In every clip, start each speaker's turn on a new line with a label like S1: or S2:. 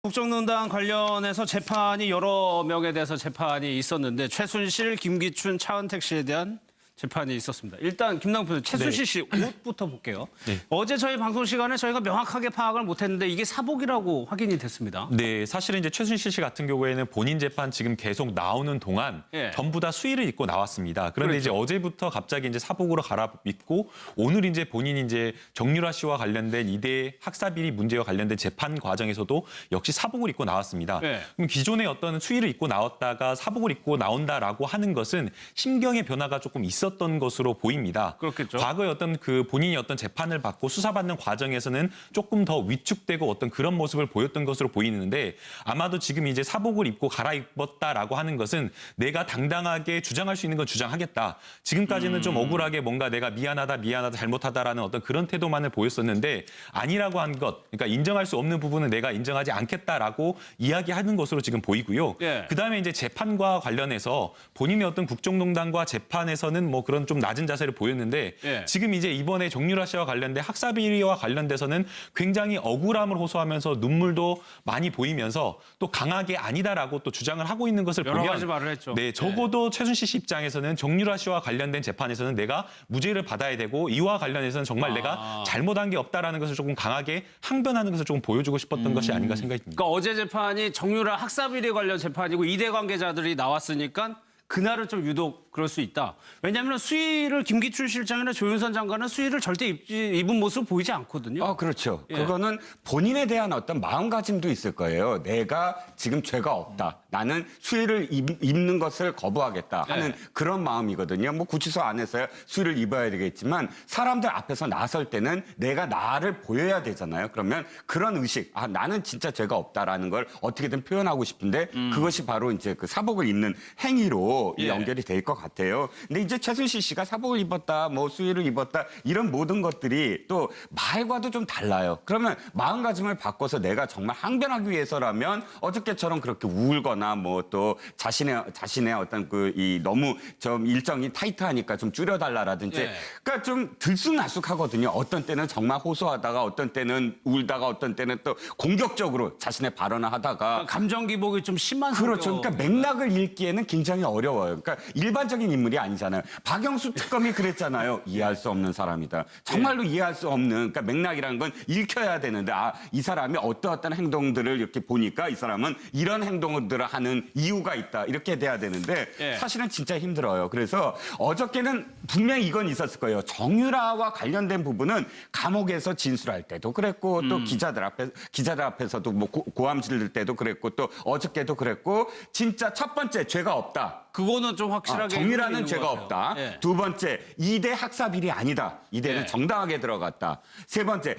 S1: 국정농단 관련해서 재판이 여러 명에 대해서 재판이 있었는데 최순실, 김기춘, 차은택 씨에 대한 재판이 있었습니다. 일단 김남국 변호사, 최순실 씨 옷부터 볼게요. 네. 어제 저희 방송 시간에 저희가 명확하게 파악을 못했는데 이게 사복이라고 확인이 됐습니다.
S2: 네, 사실은 이제 최순실 씨 같은 경우에는 본인 재판 지금 계속 나오는 동안 전부 다 수의를 입고 나왔습니다. 그런데 이제 어제부터 갑자기 이제 사복으로 갈아입고 오늘 이제 본인이 이제 정유라 씨와 관련된 이대 학사비리 문제와 관련된 재판 과정에서도 역시 사복을 입고 나왔습니다. 그럼 기존에 어떤 수의를 입고 나왔다가 사복을 입고 나온다라고 하는 것은 심경의 변화가 조금 있었던 것으로 보입니다.
S1: 그렇겠죠.
S2: 과거에 어떤 본인이 어떤 재판을 받고 수사받는 과정에서는 조금 더 위축되고 어떤 그런 모습을 보였던 것으로 보이는데 아마도 지금 이제 사복을 입고 갈아입었다라고 하는 것은 내가 당당하게 주장할 수 있는 건 주장하겠다. 지금까지는 좀 억울하게 뭔가 내가 미안하다, 잘못하다라는 어떤 그런 태도만을 보였었는데 아니라고 한 것, 그러니까 인정할 수 없는 부분은 내가 인정하지 않겠다라고 이야기하는 것으로 지금 보이고요. 그다음에 이제 재판과 관련해서 본인의 어떤 국정농단과 재판에서는 뭐 그런 좀 낮은 자세를 보였는데 지금 이제 이번에 정유라 씨와 관련된 학사비리와 관련돼서는 굉장히 억울함을 호소하면서 눈물도 많이 보이면서 또 강하게 아니다라고 또 주장을 하고 있는 것을
S1: 여러
S2: 보면
S1: 가지 말을 했죠.
S2: 네, 적어도 최순실 씨 입장에서는 정유라 씨와 관련된 재판에서는 내가 무죄를 받아야 되고 이와 관련해서는 정말 내가 잘못한 게 없다라는 것을 조금 강하게 항변하는 것을 조금 보여주고 싶었던 것이 아닌가 생각이 듭니다.
S1: 그러니까 어제 재판이 정유라 학사비리 관련 재판이고 이대 관계자들이 나왔으니까 그날은 좀 유독 그럴 수 있다. 왜냐하면 수의를 김기춘 실장이나 조윤선 장관은 수의를 절대 입은 모습 보이지 않거든요.
S3: 그렇죠. 그거는 본인에 대한 어떤 마음가짐도 있을 거예요. 내가 지금 죄가 없다. 나는 수의를 입는 것을 거부하겠다 하는 그런 마음이거든요. 뭐 구치소 안에서야 수의를 입어야 되겠지만 사람들 앞에서 나설 때는 내가 나를 보여야 되잖아요. 그러면 그런 의식, 나는 진짜 죄가 없다라는 걸 어떻게든 표현하고 싶은데 그것이 바로 이제 그 사복을 입는 행위로 연결이 될 것 같아요. 근데 이제 최순실 씨가 사복을 입었다, 뭐 수의를 입었다 이런 모든 것들이 또 말과도 좀 달라요. 그러면 마음가짐을 바꿔서 내가 정말 항변하기 위해서라면 어저께처럼 그렇게 울거나 뭐 또 자신의 어떤 이 너무 좀 일정이 타이트하니까 좀 줄여달라라든지 그러니까 좀 들쑥날쑥하거든요. 어떤 때는 정말 호소하다가 어떤 때는 울다가 어떤 때는 또 공격적으로 자신의 발언을 하다가
S1: 감정 기복이 좀 심한
S3: 그렇죠. 그러니까 맥락을 읽기에는 굉장히 어려워요. 그러니까 일반적인 인물이 아니잖아요. 박영수 특검이 그랬잖아요. 이해할 수 없는 사람이다. 정말로 이해할 수 없는, 그러니까 맥락이라는 건 읽혀야 되는데, 이 사람이 어떠한 행동들을 이렇게 보니까 이 사람은 이런 행동들을 하는 이유가 있다. 이렇게 돼야 되는데, 사실은 진짜 힘들어요. 그래서 어저께는 분명히 이건 있었을 거예요. 정유라와 관련된 부분은 감옥에서 진술할 때도 그랬고, 또 기자들 앞에서도 뭐 고함질 때도 그랬고, 또 어저께도 그랬고, 진짜 첫 번째 죄가 없다.
S1: 그거는 좀 확실하게
S3: 정유라는 죄가 없다. 두 번째, 이대 학사비리 아니다. 이대는 정당하게 들어갔다. 세 번째,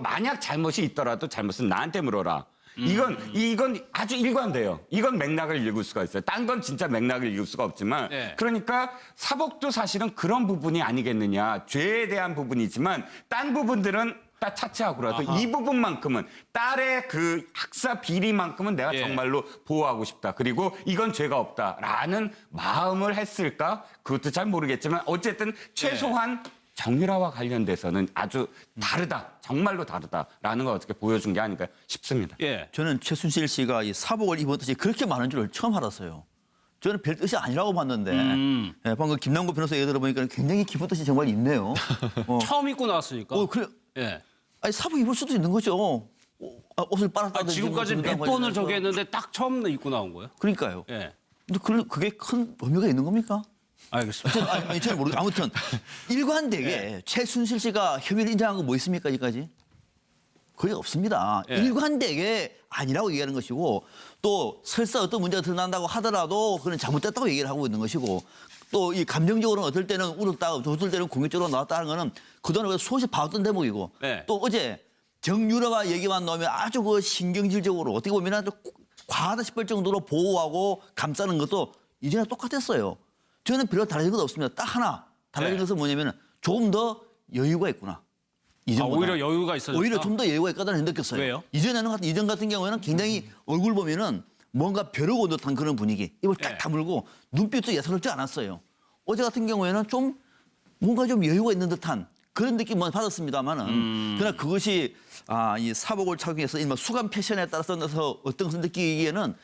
S3: 만약 잘못이 있더라도 잘못은 나한테 물어라. 이건 아주 일관돼요. 이건 맥락을 읽을 수가 있어요. 딴 건 진짜 맥락을 읽을 수가 없지만 그러니까 사복도 사실은 그런 부분이 아니겠느냐. 죄에 대한 부분이지만 딴 부분들은 딱 차치하고라도 이 부분만큼은 딸의 그 학사 비리만큼은 내가 정말로 보호하고 싶다. 그리고 이건 죄가 없다라는 마음을 했을까? 그것도 잘 모르겠지만 어쨌든 최소한 정유라와 관련돼서는 아주 다르다. 정말로 다르다라는 걸 어떻게 보여준 게 아닌가 싶습니다.
S4: 저는 최순실 씨가 이 사복을 입었듯이 그렇게 많은 줄 처음 알았어요. 저는 별 뜻이 아니라고 봤는데 방금 김남국 변호사 얘기 들어보니까 굉장히 기쁜 뜻이 정말 있네요.
S1: 처음 입고 나왔으니까.
S4: 아니 사복 입을 수도 있는 거죠. 옷을 빨았다든지.
S1: 지금까지 몇 번을 저기 했는데 딱 처음 입고 나온 거예요?
S4: 그러니까요. 근데 그게 큰 의미가 있는 겁니까?
S1: 알겠습니다.
S4: 저는 모르겠어요. 아무튼 일관되게 최순실 씨가 혐의를 인정한 거 뭐 있습니까, 여기까지? 거의 없습니다. 일관되게 아니라고 얘기하는 것이고 또 설사 어떤 문제가 드러난다고 하더라도 그건 잘못됐다고 얘기를 하고 있는 것이고 또 이 감정적으로는 어떨 때는 울었다, 어떨 때는 공격적으로 나왔다는 거는 그동안 수없이 봐왔던 대목이고 또 어제 정유라와 얘기만 나오면 아주 그 신경질적으로 어떻게 보면 아주 과하다 싶을 정도로 보호하고 감싸는 것도 이전에 똑같았어요. 저는 별로 달라진 건 없습니다. 딱 하나 달라진 것은 뭐냐면 조금 더 여유가 있구나.
S1: 오히려 여유가 있어졌다?
S4: 오히려 좀 더 여유가 있다는 느꼈어요.
S1: 왜요?
S4: 이전 같은 경우에는 굉장히 얼굴 보면은 뭔가 벼르고 듯한 그런 분위기. 입을 딱 다물고 눈빛도 예사롭지 않았어요. 어제 같은 경우에는 좀 뭔가 좀 여유가 있는 듯한 그런 느낌은 받았습니다만은 그러나 그것이 이 사복을 착용해서 일반 수감 패션에 따라서 어떤 것을 느끼기에는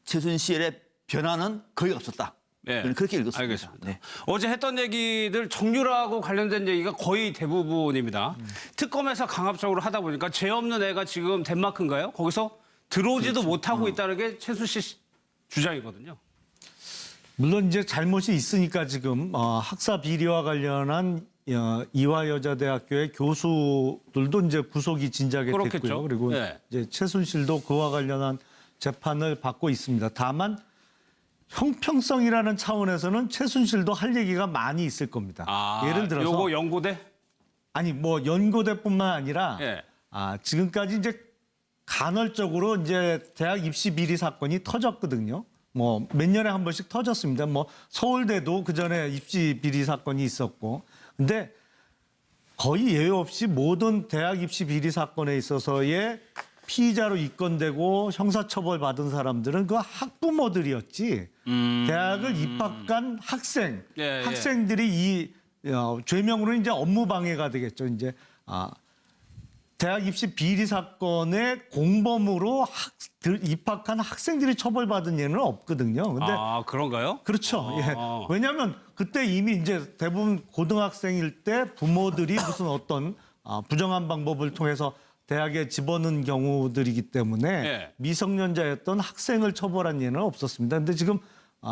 S4: 최순실의 변화는 거의 없었다.
S1: 네.
S4: 저는 그렇게 읽었습니다.
S1: 알겠습니다.
S4: 네.
S1: 어제 했던 얘기들 정유라하고 관련된 얘기가 거의 대부분입니다. 특검에서 강압적으로 하다 보니까 죄 없는 애가 지금 덴마크인가요? 거기서 들어오지도 못하고 있다는 게 최순실 씨 주장이거든요.
S5: 물론 이제 잘못이 있으니까 지금 학사 비리와 관련한 이화여자대학교의 교수들도 이제 구속이 진작에
S1: 그렇겠죠.
S5: 됐고요. 그리고
S1: 네.
S5: 이제 최순실도 그와 관련한 재판을 받고 있습니다. 다만 형평성이라는 차원에서는 최순실도 할 얘기가 많이 있을 겁니다. 예를 들어서
S1: 요거 연고대?
S5: 아니 뭐 연고대뿐만 아니라
S1: 예.
S5: 지금까지 이제 간헐적으로 이제 대학 입시 비리 사건이 터졌거든요. 뭐 몇 년에 한 번씩 터졌습니다. 뭐 서울대도 그 전에 입시 비리 사건이 있었고, 근데 거의 예외 없이 모든 대학 입시 비리 사건에 있어서의 피의자로 입건되고 형사처벌 받은 사람들은 그 학부모들이었지. 대학을 입학한 학생,
S1: 예, 예.
S5: 학생들이 이 죄명으로 이제 업무 방해가 되겠죠. 이제 대학 입시 비리 사건의 공범으로 입학한 학생들이 처벌받은 예는 없거든요. 근데
S1: 그런가요?
S5: 그렇죠. 예. 왜냐하면 그때 이미 이제 대부분 고등학생일 때 부모들이 무슨 어떤 부정한 방법을 통해서 대학에 집어넣은 경우들이기 때문에
S1: 예.
S5: 미성년자였던 학생을 처벌한 예는 없었습니다. 근데 지금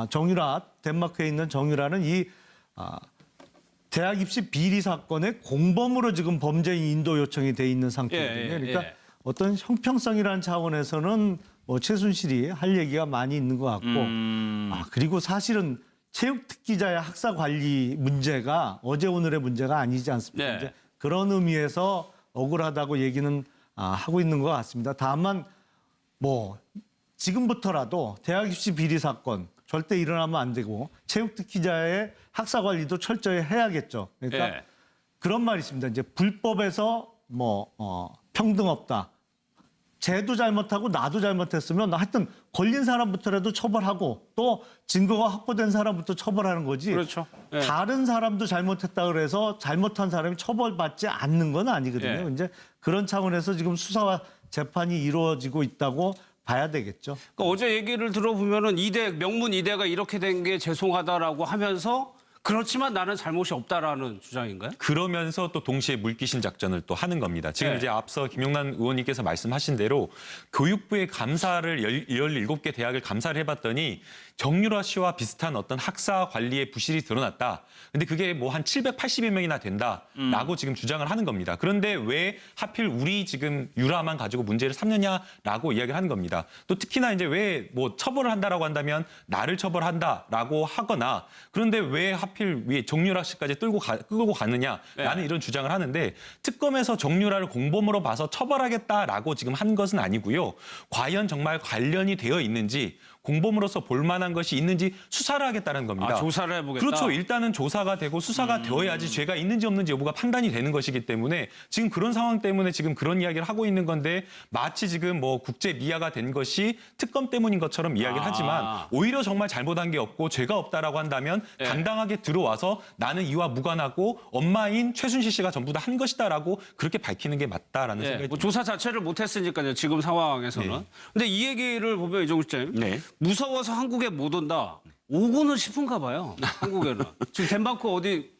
S5: 정유라, 덴마크에 있는 정유라는 이 대학 입시 비리 사건의 공범으로 지금 범죄인 인도 요청이 돼 있는 상태거든요.
S1: 예, 예,
S5: 그러니까
S1: 예.
S5: 어떤 형평성이라는 차원에서는 뭐 최순실이 할 얘기가 많이 있는 것 같고, 그리고 사실은 체육특기자의 학사 관리 문제가 어제 오늘의 문제가 아니지 않습니까?
S1: 네.
S5: 이제 그런 의미에서 억울하다고 얘기는 하고 있는 것 같습니다. 다만 뭐 지금부터라도 대학 입시 비리 사건 절대 일어나면 안 되고 체육특기자의 학사 관리도 철저히 해야겠죠. 그러니까
S1: 예.
S5: 그런 말이 있습니다. 이제 불법에서 평등 없다. 쟤도 잘못하고 나도 잘못했으면 하여튼 걸린 사람부터라도 처벌하고 또 증거가 확보된 사람부터 처벌하는 거지.
S1: 그렇죠. 예.
S5: 다른 사람도 잘못했다 그래서 잘못한 사람이 처벌받지 않는 건 아니거든요.
S1: 예.
S5: 이제 그런 차원에서 지금 수사와 재판이 이루어지고 있다고 봐야 되겠죠.
S1: 그러니까 어제 얘기를 들어보면은 명문 이대가 이렇게 된 게 죄송하다라고 하면서 그렇지만 나는 잘못이 없다라는 주장인가요?
S2: 그러면서 또 동시에 물귀신 작전을 또 하는 겁니다. 지금
S1: 네.
S2: 이제 앞서 김용남 의원님께서 말씀하신 대로 교육부의 감사를 17개 대학을 감사를 해봤더니 정유라 씨와 비슷한 어떤 학사 관리의 부실이 드러났다. 근데 그게 뭐 한 780여 명이나 된다라고 지금 주장을 하는 겁니다. 그런데 왜 하필 우리 지금 유라만 가지고 문제를 삼느냐라고 이야기를 하는 겁니다. 또 특히나 이제 왜 뭐 처벌을 한다라고 한다면 나를 처벌한다라고 하거나 그런데 왜 하필 왜 정유라 씨까지 끌고 가느냐라는
S1: 네.
S2: 이런 주장을 하는데 특검에서 정유라를 공범으로 봐서 처벌하겠다라고 지금 한 것은 아니고요. 과연 정말 관련이 되어 있는지 공범으로서 볼 만한 것이 있는지 수사를 하겠다는 겁니다.
S1: 조사를 해보겠다.
S2: 그렇죠. 일단은 조사가 되고 수사가 되어야지 죄가 있는지 없는지 여부가 판단이 되는 것이기 때문에 지금 그런 상황 때문에 지금 그런 이야기를 하고 있는 건데 마치 지금 뭐 국제 미아가 된 것이 특검 때문인 것처럼 이야기를 하지만 오히려 정말 잘못한 게 없고 죄가 없다라고 한다면
S1: 네.
S2: 당당하게 들어와서 나는 이와 무관하고 엄마인 최순실 씨가 전부 다 한 것이다라고 그렇게 밝히는 게 맞다라는 생각이
S1: 뭐
S2: 듭니다.
S1: 조사 자체를 못했으니까요. 지금 상황에서는.
S2: 네.
S1: 근데 이 얘기를 보면 이종국 님
S3: 네.
S1: 무서워서 한국에 못 온다. 오고는 싶은가 봐요. 한국에는. 지금 덴마크 어디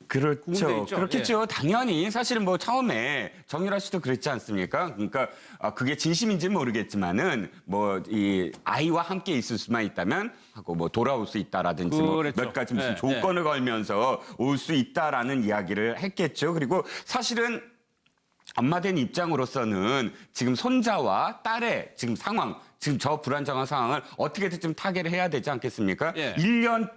S1: 군대
S3: 그렇죠.
S1: 있죠?
S3: 그렇겠죠. 당연히 사실은 뭐 처음에 정유라 씨도 그랬지 않습니까? 그러니까 그게 진심인지는 모르겠지만은 뭐 이 아이와 함께 있을 수만 있다면 하고 뭐 돌아올 수 있다라든지 뭐
S1: 그랬죠.
S3: 몇 가지 무슨
S1: 네,
S3: 조건을 걸면서 올 수 있다라는 이야기를 했겠죠. 그리고 사실은 엄마 된 입장으로서는 지금 손자와 딸의 지금 상황, 지금 저 불안정한 상황을 어떻게든 좀 타개를 해야 되지 않겠습니까?
S1: 예.
S3: 1년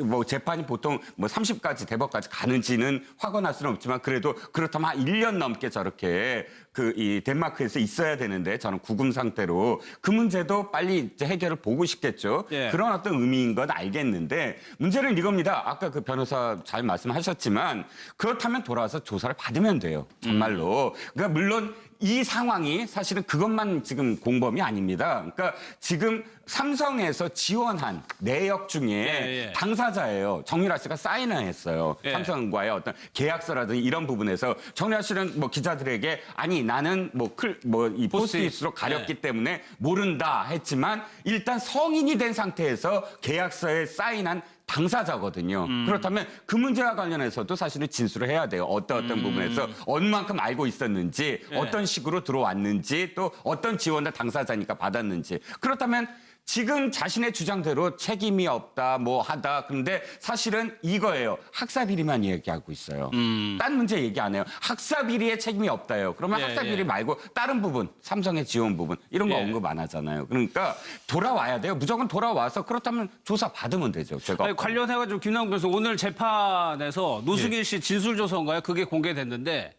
S3: 뭐 재판이 보통 뭐 30까지 대법까지 가는지는 확언할 수는 없지만 그래도 그렇다면 한 1년 넘게 저렇게 이 덴마크에서 있어야 되는데 저는 구금 상태로 그 문제도 빨리 이제 해결을 보고 싶겠죠.
S1: 예.
S3: 그런 어떤 의미인 건 알겠는데 문제는 이겁니다. 아까 그 변호사 잘 말씀하셨지만 그렇다면 돌아와서 조사를 받으면 돼요. 정말로. 그러니까 물론 이 상황이 사실은 그것만 지금 공범이 아닙니다. 그러니까 지금 삼성에서 지원한 내역 중에
S1: 예.
S3: 당사자예요. 정유라 씨가 사인을 했어요.
S1: 예.
S3: 삼성과의 어떤 계약서라든지 이런 부분에서 정유라 씨는 뭐 기자들에게 아니 나는 이 포스트잇으로 가렸기
S1: 예.
S3: 때문에 모른다 했지만 일단 성인이 된 상태에서 계약서에 사인한 당사자거든요. 그렇다면 그 문제와 관련해서도 사실은 진술을 해야 돼요. 어떤 부분에서 얼만큼 알고 있었는지,
S1: 예.
S3: 어떤 식으로 들어왔는지, 또 어떤 지원을 당사자니까 받았는지. 그렇다면 지금 자신의 주장대로 책임이 없다, 뭐 하다. 그런데 사실은 이거예요. 학사비리만 얘기하고 있어요. 딴 문제 얘기 안 해요. 학사비리에 책임이 없다요. 그러면
S1: 예,
S3: 학사비리
S1: 예.
S3: 말고 다른 부분, 삼성의 지원 부분 이런 거
S1: 예.
S3: 언급 안 하잖아요. 그러니까 돌아와야 돼요. 무조건 돌아와서 그렇다면 조사 받으면 되죠. 제가
S1: 아니, 관련해가지고 김남국 교수 오늘 재판에서 노승일 씨 진술조서인가요? 그게 공개됐는데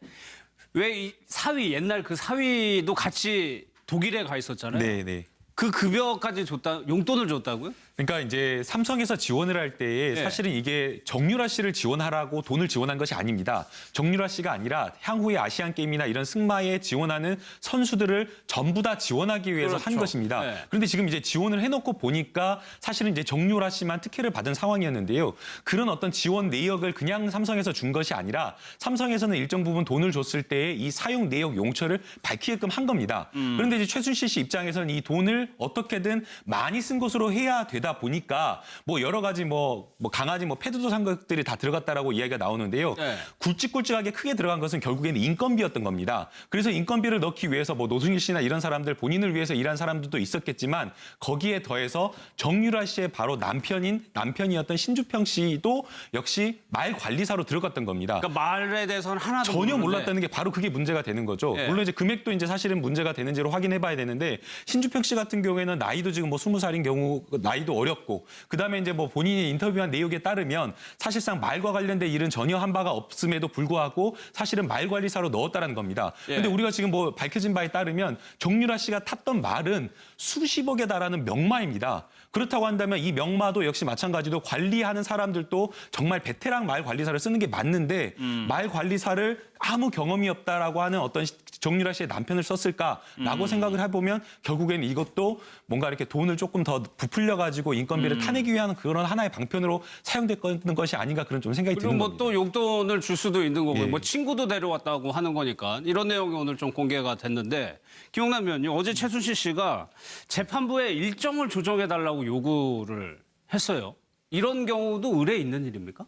S1: 왜 이 사위 옛날 그 사위도 같이 독일에 가 있었잖아요.
S2: 네, 네.
S1: 그 급여까지 용돈을 줬다고요?
S2: 그러니까 이제 삼성에서 지원을 할 때에
S1: 네.
S2: 사실은 이게 정유라 씨를 지원하라고 돈을 지원한 것이 아닙니다. 정유라 씨가 아니라 향후에 아시안 게임이나 이런 승마에 지원하는 선수들을 전부 다 지원하기 위해서 한
S1: 그렇죠.
S2: 것입니다.
S1: 네.
S2: 그런데 지금 이제 지원을 해놓고 보니까 사실은 이제 정유라 씨만 특혜를 받은 상황이었는데요. 그런 어떤 지원 내역을 그냥 삼성에서 준 것이 아니라 삼성에서는 일정 부분 돈을 줬을 때 이 사용 내역 용처를 밝히게끔 한 겁니다. 그런데 이제 최순실 씨 입장에서는 이 돈을 어떻게든 많이 쓴 것으로 해야 되다 보니까 뭐 여러 가지 뭐 강아지 패드도 산 것들이 다 들어갔다라고 이야기가 나오는데요.
S1: 네.
S2: 굵직굵직하게 크게 들어간 것은 결국에는 인건비였던 겁니다. 그래서 인건비를 넣기 위해서 뭐 노승일 씨나 이런 사람들 본인을 위해서 일한 사람들도 있었겠지만 거기에 더해서 정유라 씨의 바로 남편이었던 신주평 씨도 역시 말 관리사로 들어갔던 겁니다.
S1: 그러니까 말에 대해서는 하나도
S2: 전혀
S1: 모르는데.
S2: 몰랐다는 게 바로 그게 문제가 되는 거죠.
S1: 예.
S2: 물론 이제 금액도 이제 사실은 문제가 되는지를 확인해 봐야 되는데 신주평 씨 같은 경우에는 나이도 지금 20살인 경우 나이도 어렵고 그다음에 이제 뭐 본인이 인터뷰한 내용에 따르면 사실상 말과 관련된 일은 전혀 한 바가 없음에도 불구하고 사실은 말 관리사로 넣었다는 겁니다. 그런데
S1: 예.
S2: 우리가 지금 뭐 밝혀진 바에 따르면 정유라 씨가 탔던 말은 수십억에 달하는 명마입니다. 그렇다고 한다면 이 명마도 역시 마찬가지로 관리하는 사람들도 정말 베테랑 말 관리사를 쓰는 게 맞는데 말 관리사를 아무 경험이 없다라고 하는 어떤 정유라 씨의 남편을 썼을까라고 생각을 해보면 결국에는 이것도 뭔가 이렇게 돈을 조금 더 부풀려가지고 인건비를 타내기 위한 그런 하나의 방편으로 사용됐는 것이 아닌가 그런 좀 생각이
S1: 그리고
S2: 드는
S1: 뭐
S2: 겁니다.
S1: 또 용돈을 줄 수도 있는 거고요.
S2: 예.
S1: 뭐 친구도 데려왔다고 하는 거니까 이런 내용이 오늘 좀 공개가 됐는데 김용남 의원님 어제 최순실 씨가 재판부에 일정을 조정해 달라고 요구를 했어요. 이런 경우도 의뢰 있는 일입니까?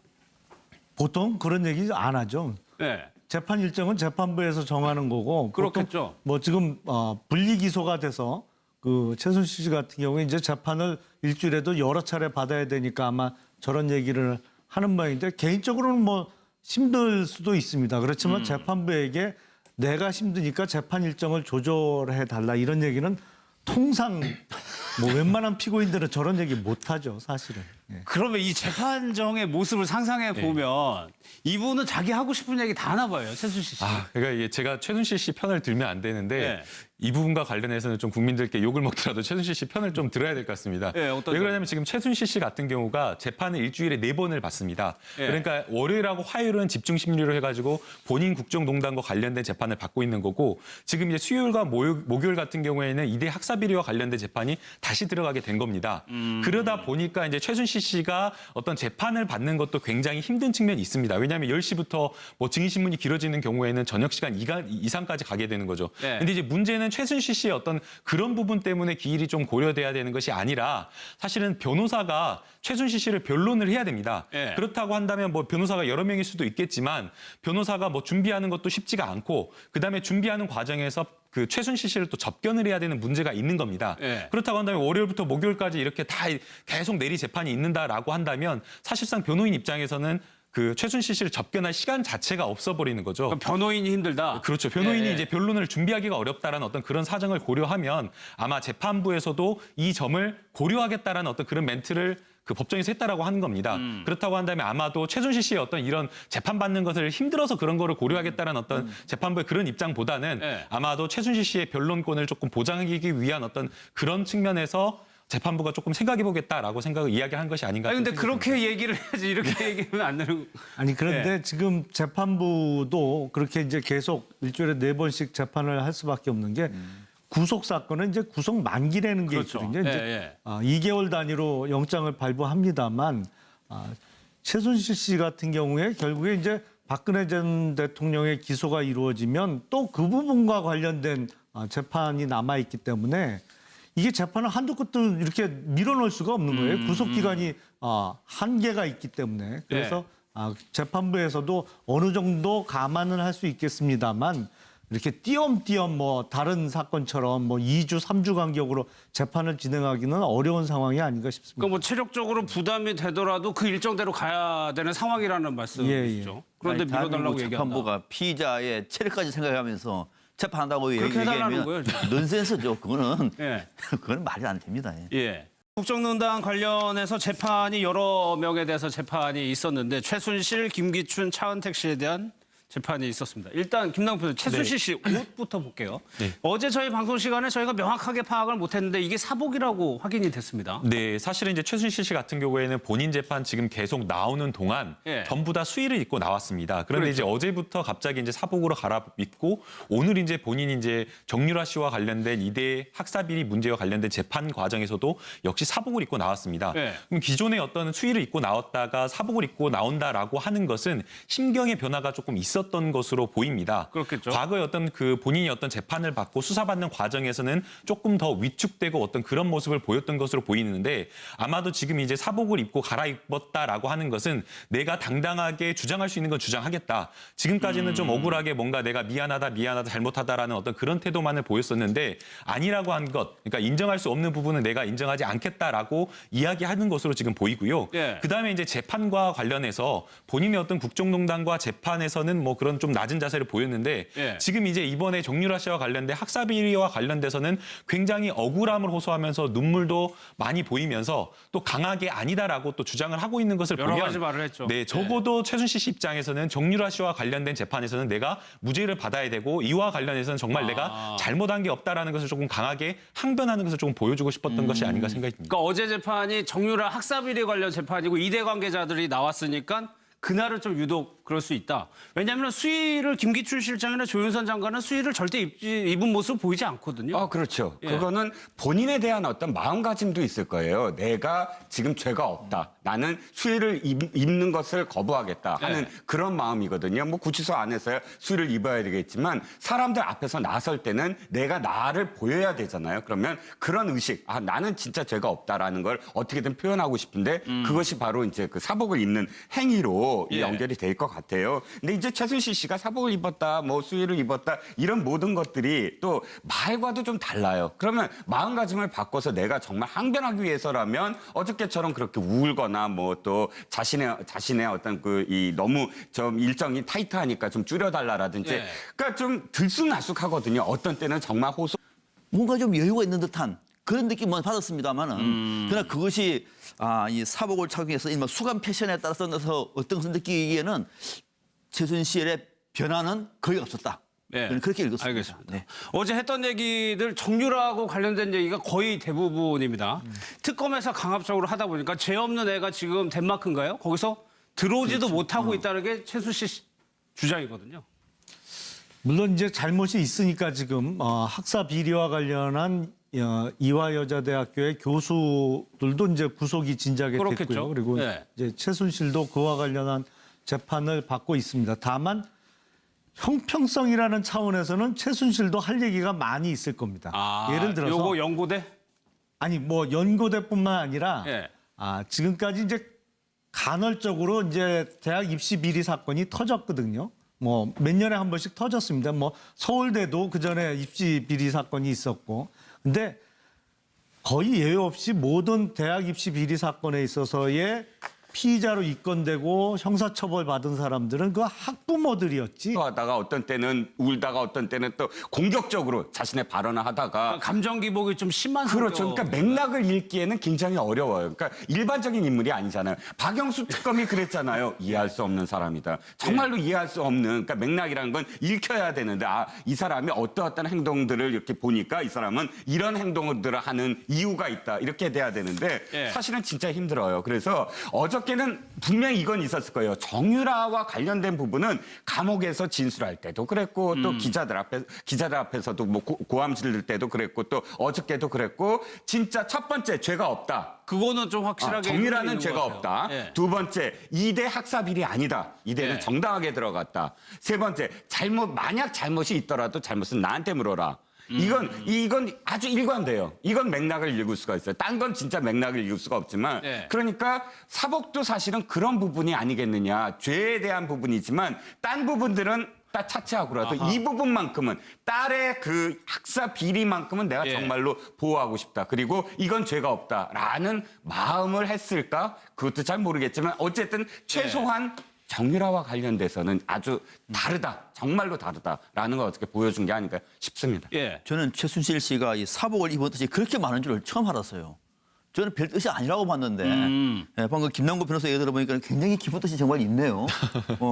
S5: 보통 그런 얘기 안 하죠.
S1: 네.
S5: 재판 일정은 재판부에서 정하는 거고.
S1: 그렇겠죠.
S5: 보통 뭐 지금 분리 기소가 돼서 그 최순실 씨 같은 경우에 이제 재판을 일주일에도 여러 차례 받아야 되니까 아마 저런 얘기를 하는 모양인데 개인적으로는 뭐 힘들 수도 있습니다. 그렇지만 재판부에게 내가 힘드니까 재판 일정을 조절해 달라 이런 얘기는 통상 뭐 웬만한 피고인들은 저런 얘기 못 하죠, 사실은. 예.
S1: 그러면 이 재판정의 모습을 상상해 보면 이분은 자기 하고 싶은 얘기 다 하나 봐요. 최순실 씨.
S2: 그러니까 이게 제가 최순실 씨 편을 들면 안 되는데
S1: 네.
S2: 이 부분과 관련해서는 좀 국민들께 욕을 먹더라도 최순실 씨 편을 좀 들어야 될 것 같습니다.
S1: 네, 어떤
S2: 왜
S1: 점이요?
S2: 그러냐면 지금 최순실 씨 같은 경우가 재판을 일주일에 4번을 받습니다.
S1: 네.
S2: 그러니까 월요일하고 화요일은 집중 심리로 해가지고 본인 국정농단과 관련된 재판을 받고 있는 거고 지금 이제 수요일과 목요일 같은 경우에는 이대 학사비리와 관련된 재판이 다시 들어가게 된 겁니다. 그러다 보니까 이제 최순실 씨가 어떤 재판을 받는 것도 굉장히 힘든 측면이 있습니다. 왜냐하면 10시부터 뭐 증인신문이 길어지는 경우에는 저녁 시간 이상까지 가게 되는 거죠.
S1: 네.
S2: 근데 이제 문제는 최순실 씨의 어떤 그런 부분 때문에 기일이 좀 고려돼야 되는 것이 아니라 사실은 변호사가 최순실 씨를 변론을 해야 됩니다.
S1: 네.
S2: 그렇다고 한다면 뭐 변호사가 여러 명일 수도 있겠지만 변호사가 뭐 준비하는 것도 쉽지가 않고 그다음에 준비하는 과정에서 그 최순실 씨를 또 접견을 해야 되는 문제가 있는 겁니다.
S1: 네.
S2: 그렇다고 한다면 월요일부터 목요일까지 이렇게 다 계속 내리 재판이 있는다라고 한다면 사실상 변호인 입장에서는 그 최순실 씨를 접견할 시간 자체가 없어버리는 거죠.
S1: 그럼 변호인이 힘들다.
S2: 그렇죠. 변호인이
S1: 예.
S2: 이제 변론을 준비하기가 어렵다라는 어떤 그런 사정을 고려하면 아마 재판부에서도 이 점을 고려하겠다라는 어떤 그런 멘트를 그 법정에서 했다라고 하는 겁니다. 그렇다고 한다면 아마도 최순실 씨의 어떤 이런 재판받는 것을 힘들어서 그런 거를 고려하겠다라는 어떤 재판부의 그런 입장보다는
S1: 네.
S2: 아마도 최순실 씨의 변론권을 조금 보장하기 위한 어떤 그런 측면에서 재판부가 조금 생각해보겠다라고 생각을 이야기한 것이 아닌가.
S1: 아니, 근데
S2: 생각이
S1: 그렇게 얘기를 해야지 이렇게 얘기하면 안 되는.
S5: 아니 그런데
S1: 네.
S5: 지금 재판부도 그렇게 이제 계속 일주일에 4번씩 재판을 할 수밖에 없는 게 구속 사건은 이제 구속 만기라는 게
S1: 그렇죠.
S5: 있거든요. 이제
S1: 예.
S5: 2개월 단위로 영장을 발부합니다만 최순실 씨 같은 경우에 결국에 이제 박근혜 전 대통령의 기소가 이루어지면 또 그 부분과 관련된 재판이 남아 있기 때문에 이게 재판을 한두 끝도 이렇게 밀어넣을 수가 없는 거예요. 구속 기간이 한계가 있기 때문에 그래서 재판부에서도 어느 정도 감안을 할 수 있겠습니다만 이렇게 띄엄띄엄 뭐 다른 사건처럼 뭐 2주, 3주 간격으로 재판을 진행하기는 어려운 상황이 아닌가 싶습니다.
S1: 그러니까 뭐 체력적으로 부담이 되더라도 그 일정대로 가야 되는 상황이라는 말씀이시죠. 그런데
S4: 아니,
S1: 밀어달라고
S4: 대한민국
S1: 얘기한다.
S4: 재판부가 피의자의 체력까지 생각하면서 재판한다고
S1: 그렇게 해달라는
S4: 얘기하면
S1: 거예요, 지금.
S4: 넌센스죠. 그거는
S1: 예.
S4: 그건 말이 안 됩니다. 예.
S1: 예. 국정농단 관련해서 재판이 여러 명에 대해서 재판이 있었는데 최순실, 김기춘, 차은택 씨에 대한 재판이 있었습니다. 일단 김남표 의원, 최순실 씨 옷부터 볼게요.
S2: 네.
S1: 어제 저희 방송 시간에 저희가 명확하게 파악을 못했는데 이게 사복이라고 확인이 됐습니다.
S2: 네, 사실은 이제 최순실 씨 같은 경우에는 본인 재판 지금 계속 나오는 동안
S1: 예.
S2: 전부 다 수의를 입고 나왔습니다. 그런데
S1: 그렇죠.
S2: 이제 어제부터 갑자기 이제 사복으로 갈아입고 오늘 이제 본인이 이제 정유라 씨와 관련된 이대 학사비리 문제와 관련된 재판 과정에서도 역시 사복을 입고 나왔습니다.
S1: 예.
S2: 그럼 기존에 어떤 수의를 입고 나왔다가 사복을 입고 나온다라고 하는 것은 심경의 변화가 조금 있었던 것으로 보입니다.
S1: 그렇겠죠.
S2: 과거에 어떤 그 본인이 어떤 재판을 받고 수사받는 과정에서는 조금 더 위축되고 어떤 그런 모습을 보였던 것으로 보이는데 아마도 지금 이제 사복을 입고 갈아입었다라고 하는 것은 내가 당당하게 주장할 수 있는 건 주장하겠다. 지금까지는 좀 억울하게 뭔가 내가 미안하다, 잘못하다라는 어떤 그런 태도만을 보였었는데 아니라고 한 것, 그러니까 인정할 수 없는 부분은 내가 인정하지 않겠다라고 이야기하는 것으로 지금 보이고요.
S1: 예.
S2: 그다음에 이제 재판과 관련해서 본인의 어떤 국정농단과 재판에서는 뭐 그런 좀 낮은 자세를 보였는데
S1: 예.
S2: 지금 이제 이번에 정유라 씨와 관련된 학사비리와 관련돼서는 굉장히 억울함을 호소하면서 눈물도 많이 보이면서 또 강하게 아니다라고 또 주장을 하고 있는 것을
S1: 여러
S2: 보면
S1: 가지 말을 했죠.
S2: 네, 적어도 최순실 씨 입장에서는 정유라 씨와 관련된 재판에서는 내가 무죄를 받아야 되고 이와 관련해서는 정말 내가 잘못한 게 없다라는 것을 조금 강하게 항변하는 것을 조금 보여주고 싶었던 것이 아닌가 생각이 듭니다.
S1: 그러니까 어제 재판이 정유라 학사비리 관련 재판이고 이대 관계자들이 나왔으니까 그날은 좀 유독 그럴 수 있다. 왜냐하면 수위를 김기춘 실장이나 조윤선 장관은 수위를 절대 입은 모습 보이지 않거든요.
S3: 그렇죠.
S1: 예.
S3: 그거는 본인에 대한 어떤 마음가짐도 있을 거예요. 내가 지금 죄가 없다. 나는 수의를 입는 것을 거부하겠다 하는 그런 마음이거든요. 뭐 구치소 안에서야 수의를 입어야 되겠지만 사람들 앞에서 나설 때는 내가 나를 보여야 되잖아요. 그러면 그런 의식, 나는 진짜 죄가 없다라는 걸 어떻게든 표현하고 싶은데 그것이 바로 이제 그 사복을 입는 행위로
S1: 예.
S3: 연결이 될 것 같아요. 근데 이제 최순실 씨가 사복을 입었다, 뭐 수의를 입었다 이런 모든 것들이 또 말과도 좀 달라요. 그러면 마음가짐을 바꿔서 내가 정말 항변하기 위해서라면 어저께처럼 그렇게 울거나 뭐 또 자신의 어떤 그 이 너무 좀 일정이 타이트하니까 좀 줄여달라라든지
S1: 예.
S3: 그러니까 좀 들쑥날쑥하거든요. 어떤 때는 정말 호소.
S4: 뭔가 좀 여유가 있는 듯한 그런 느낌은 받았습니다만은 그러나 그것이 이 사복을 착용해서 일반 수감 패션에 따라서 어떤 것을 느끼기에는 최순실의 변화는 거의 없었다.
S1: 네.
S4: 저는 그렇게 읽었습니다.
S1: 알겠습니다.
S4: 네.
S1: 어제 했던 얘기들 정유라하고 관련된 얘기가 거의 대부분입니다. 특검에서 강압적으로 하다 보니까 죄 없는 애가 지금 덴마크인가요? 거기서 들어오지도 못하고 있다는 게 최순실 씨 주장이거든요.
S5: 물론 이제 잘못이 있으니까 지금 학사 비리와 관련한 이화여자대학교의 교수들도 이제 구속이 진작에
S1: 그렇겠죠.
S5: 됐고요. 그리고
S1: 네.
S5: 이제 최순실도 그와 관련한 재판을 받고 있습니다. 다만 형평성이라는 차원에서는 최순실도 할 얘기가 많이 있을 겁니다. 예를 들어서
S1: 요거 연고대?
S5: 아니 뭐 연고대뿐만 아니라
S1: 예.
S5: 지금까지 이제 간헐적으로 이제 대학 입시 비리 사건이 터졌거든요. 뭐 몇 년에 한 번씩 터졌습니다. 뭐 서울대도 그 전에 입시 비리 사건이 있었고, 근데 거의 예외 없이 모든 대학 입시 비리 사건에 있어서의 피의자로 입건되고 형사처벌 받은 사람들은 그 학부모들이었지.
S3: 하다가 어떤 때는 울다가 어떤 때는 또 공격적으로 자신의 발언을 하다가
S1: 감정 기복이 좀 심한
S3: 그렇죠.
S1: 성격.
S3: 그러니까 맥락을 읽기에는 굉장히 어려워요. 그러니까 일반적인 인물이 아니잖아요. 박영수 특검이 그랬잖아요. 이해할 수 없는 사람이다. 정말로 이해할 수 없는, 그러니까 맥락이라는 건 읽혀야 되는데, 이 사람이 어떠한 행동들을 이렇게 보니까 이 사람은 이런 행동들을 하는 이유가 있다. 이렇게 돼야 되는데
S1: 예.
S3: 사실은 진짜 힘들어요. 그래서 어저께는 분명히 이건 있었을 거예요. 정유라와 관련된 부분은 감옥에서 진술할 때도 그랬고 또 기자들 앞에서도 뭐 고함 지를 때도 그랬고 또 어저께도 그랬고 진짜 첫 번째 죄가 없다.
S1: 그거는 좀 확실하게
S3: 정유라는
S1: 있는
S3: 죄가
S1: 것 같아요.
S3: 없다.
S1: 예.
S3: 두 번째, 2대 학사비리 아니다. 이대는
S1: 예.
S3: 정당하게 들어갔다. 세 번째, 만약 잘못이 있더라도 잘못은 나한테 물어라. 이건 아주 일관돼요. 이건 맥락을 읽을 수가 있어요. 딴 건 진짜 맥락을 읽을 수가 없지만
S1: 예.
S3: 그러니까 사복도 사실은 그런 부분이 아니겠느냐. 죄에 대한 부분이지만 딴 부분들은 딱 차치하고라도 이 부분만큼은 딸의 그 학사 비리만큼은 내가
S1: 예.
S3: 정말로 보호하고 싶다. 그리고 이건 죄가 없다라는 마음을 했을까? 그것도 잘 모르겠지만 어쨌든 최소한 정유라와 관련돼서는 아주 다르다. 정말로 다르다라는 걸 어떻게 보여준 게 아닌가 싶습니다.
S1: 예.
S4: 저는 최순실 씨가 이 사복을 입은 뜻이 그렇게 많은 줄 처음 알았어요. 저는 별 뜻이 아니라고 봤는데 예, 방금 김남국 변호사 얘기 들어보니까 굉장히 깊은 뜻이 정말 있네요.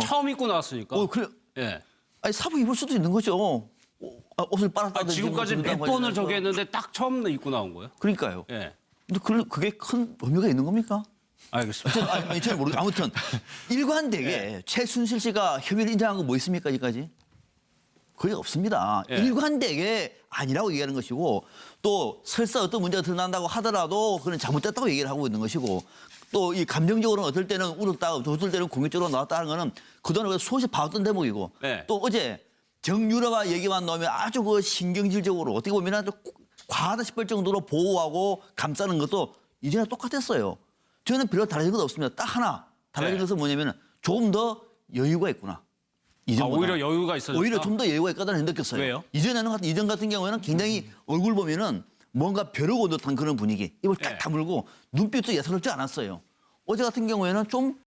S1: 처음 입고 나왔으니까.
S4: 그래.
S1: 예.
S4: 아니 사복 입을 수도 있는 거죠. 옷을 빨았다든지.
S1: 지금까지
S4: 뭐
S1: 몇
S4: 그러다가
S1: 번을
S4: 해서.
S1: 저기 했는데 딱 처음 입고 나온 거예요.
S4: 그러니까요.
S1: 예.
S4: 근데 그게 큰 의미가 있는 겁니까?
S1: 알겠습니다.
S4: 아니, 잘 모르겠어요. 아무튼 일관되게 최순실 씨가 혐의를 인정한 거 뭐 있습니까, 여기까지? 거의 없습니다.
S1: 예.
S4: 일관되게 아니라고 얘기하는 것이고 또 설사 어떤 문제가 드러난다고 하더라도 그건 잘못됐다고 얘기를 하고 있는 것이고 또 이 감정적으로는 어떨 때는 울었다, 어떨 때는 공격적으로 나왔다는 거는 그동안 수없이 봐왔던 대목이고
S1: 예.
S4: 또 어제 정유라와 얘기만 나오면 아주 그 신경질적으로 어떻게 보면 아주 과하다 싶을 정도로 보호하고 감싸는 것도 이전에 똑같았어요. 저는 별로 달라진 것 없습니다. 딱 하나 달라진
S1: 네.
S4: 것은 뭐냐면 조금 더 여유가 있구나. 이전보다.
S1: 오히려 여유가 있어졌다.
S4: 오히려 좀 더 여유가 있다는 느꼈어요.
S1: 왜요?
S4: 이전 같은 경우에는 굉장히 얼굴 보면은 뭔가 벼르고 듯한 그런 분위기. 입을 딱
S1: 네.
S4: 다물고 눈빛도 예사롭지 않았어요. 어제 같은 경우에는 좀